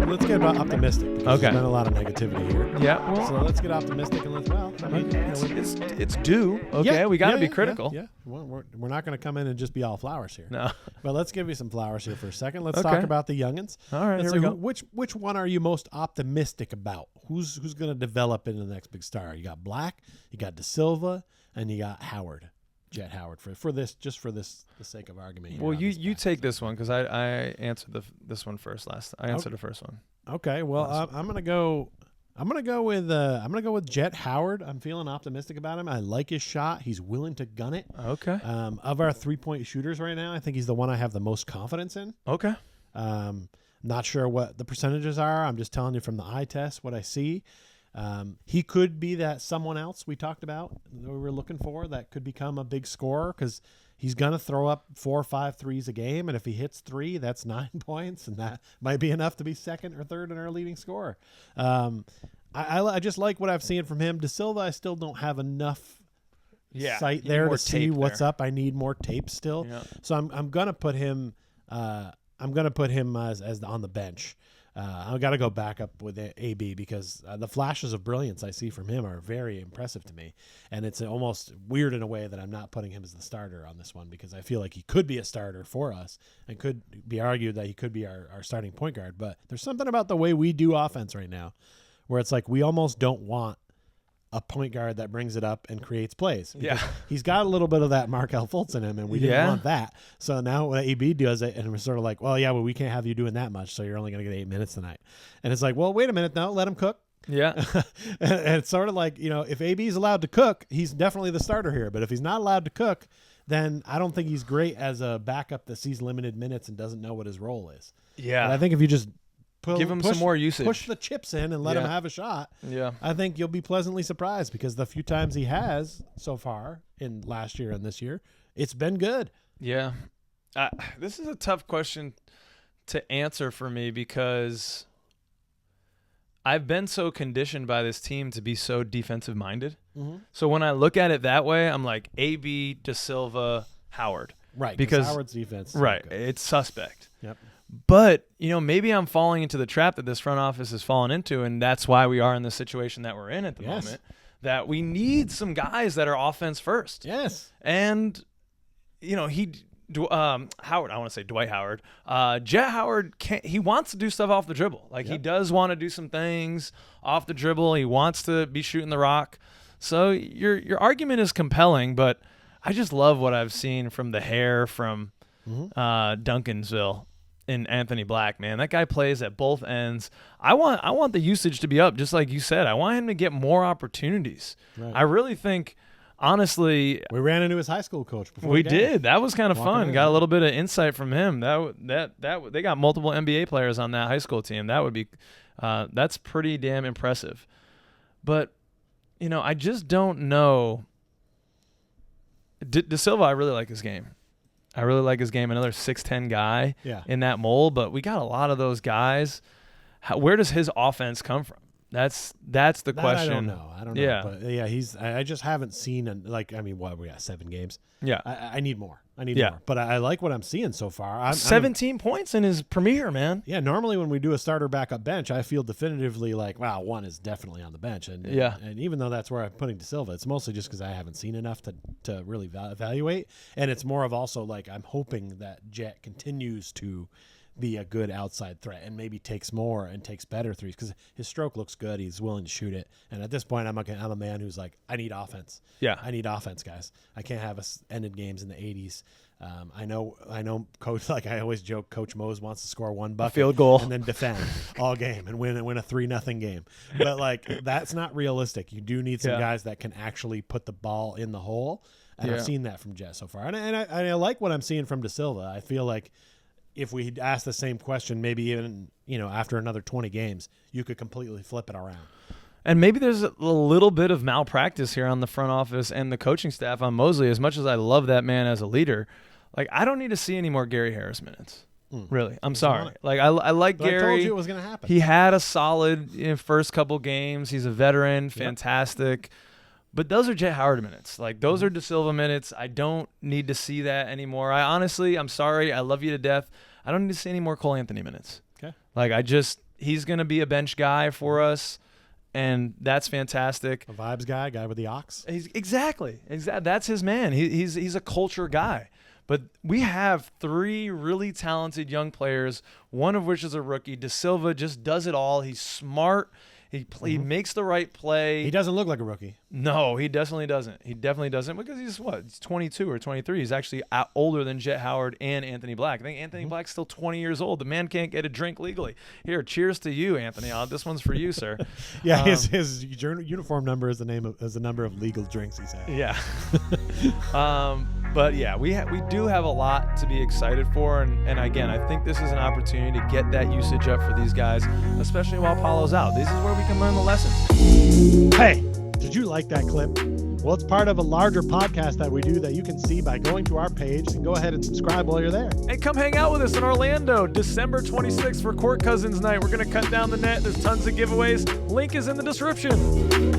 let's get optimistic. Because Okay. There's been a lot of negativity here. Yeah. Well, So let's get optimistic and it's due. Okay. We got to be critical. Yeah. Well, we're not going to come in and just be all flowers here. No. But let's give you some flowers here for a second. Let's Okay. talk about the youngins. All right. Let's Here we see go. Which one are you most optimistic about? Who's going to develop into the next big star? You got Black, you got De Silva, and you got Howard, Jet Howard for the sake of argument. Here Well, on you this back. take this one because I answered this one first last. I answered the first one. Okay. Well, I'm gonna go. I'm gonna go with Jet Howard. I'm feeling optimistic about him. I like his shot. He's willing to gun it. Okay. Of our 3-point shooters right now, I think he's the one I have the most confidence in. Okay. Not sure what the percentages are. I'm just telling you from the eye test what I see. He could be that someone else we talked about that we were looking for that could become a big scorer because he's going to throw up 4 or 5 threes a game. And if he hits 3, that's 9 points. And that might be enough to be second or third in our leading scorer. I just like what I've seen from him. De Silva, I still don't have enough sight there to see what's up. I need more tape still. Yeah. So I'm going to put him as on the bench. I've got to go back up with AB because the flashes of brilliance I see from him are very impressive to me. And it's almost weird in a way that I'm not putting him as the starter on this one because I feel like he could be a starter for us and could be argued that he could be our starting point guard. But there's something about the way we do offense right now where it's like we almost don't want a point guard that brings it up and creates plays. Yeah. He's got a little bit of that Markelle Fultz in him, and we didn't want that. So now when AB does it, and we're sort of like, well, yeah, well, we can't have you doing that much, so you're only going to get 8 minutes tonight. And it's like, well, wait a minute, no, let him cook. Yeah. And it's sort of like, if AB is allowed to cook, he's definitely the starter here. But if he's not allowed to cook, then I don't think he's great as a backup that sees limited minutes and doesn't know what his role is. Yeah. And I think if you just give him some more usage, push the chips in and let him have a shot. Yeah. I think you'll be pleasantly surprised because the few times he has so far in last year and this year, it's been good. Yeah. This is a tough question to answer for me because I've been so conditioned by this team to be so defensive minded. Mm-hmm. So when I look at it that way, I'm like AB, De Silva, Howard. Right. Because Howard's defense. Right. It's suspect. Yep. But, maybe I'm falling into the trap that this front office has fallen into, and that's why we are in the situation that we're in at the moment, that we need some guys that are offense first. Yes. And, Howard, I want to say Dwight Howard, Jet Howard, he wants to do stuff off the dribble. He does want to do some things off the dribble. He wants to be shooting the rock. So your argument is compelling, but I just love what I've seen from the hair from Duncansville. In Anthony Black, man, that guy plays at both ends. I want the usage to be up, just like you said. I want him to get more opportunities. Right. I really think, honestly, we ran into his high school coach before. We did. That was kind of fun. Got a little bit of insight from him. That they got multiple NBA players on that high school team. That would be, that's pretty damn impressive. But, I just don't know. De Silva, I really like his game. I really like his game. Another 6'10" guy in that mold, but we got a lot of those guys. Where does his offense come from? That's the question. I don't know. Yeah. But I just haven't seen what we got 7 games. Yeah. I need more. More. But I like what I'm seeing so far. 17 points in his premiere, man. Yeah. Normally when we do a starter backup bench, I feel definitively like, wow, one is definitely on the bench. And even though that's where I'm putting De Silva, it's mostly just because I haven't seen enough to really evaluate. And it's more of also like I'm hoping that Jet continues to be a good outside threat and maybe takes more and takes better threes because his stroke looks good. He's willing to shoot it. And at this point, I'm a man who's like, I need offense. Yeah. I need offense, guys. I can't have us ended games in the 80s. I know Coach, like I always joke, Coach Mose wants to score one bucket, field goal, and then defend all game and win a 3-0 game. But like, that's not realistic. You do need some guys that can actually put the ball in the hole. And I've seen that from Jet so far. And I like what I'm seeing from De Silva. I feel like, if we asked the same question, maybe even, after another 20 games, you could completely flip it around. And maybe there's a little bit of malpractice here on the front office and the coaching staff on Mosley. As much as I love that man as a leader, I don't need to see any more Gary Harris minutes. Really. I'm sorry. I like Gary. I told you it was going to happen. He had a solid first couple games. He's a veteran, fantastic. But those are Jet Howard minutes. Those are De Silva minutes. I don't need to see that anymore. I'm sorry. I love you to death. I don't need to see any more Cole Anthony minutes. Okay. he's going to be a bench guy for us, and that's fantastic. A vibes guy with the ox. Exactly. That's his man. He's a culture guy. But we have 3 really talented young players, one of which is a rookie. Da Silva just does it all. He's smart. He makes the right play. He doesn't look like a rookie. No, he definitely doesn't. He definitely doesn't, because he's 22 or 23. He's actually older than Jet Howard and Anthony Black. I think Anthony Black's still 20 years old. The man can't get a drink legally. Here, cheers to you, Anthony. This one's for you, sir. Yeah, his uniform number is the number of legal drinks he's had. Yeah. But yeah, we do have a lot to be excited for, and again, I think this is an opportunity to get that usage up for these guys, especially while Paulo's out. This is where we can learn the lessons. Hey, did you like that clip? Well, it's part of a larger podcast that we do that you can see by going to our page, and go ahead and subscribe while you're there. And come hang out with us in Orlando, December 26th for Court Cousins Night. We're going to cut down the net. There's tons of giveaways. Link is in the description.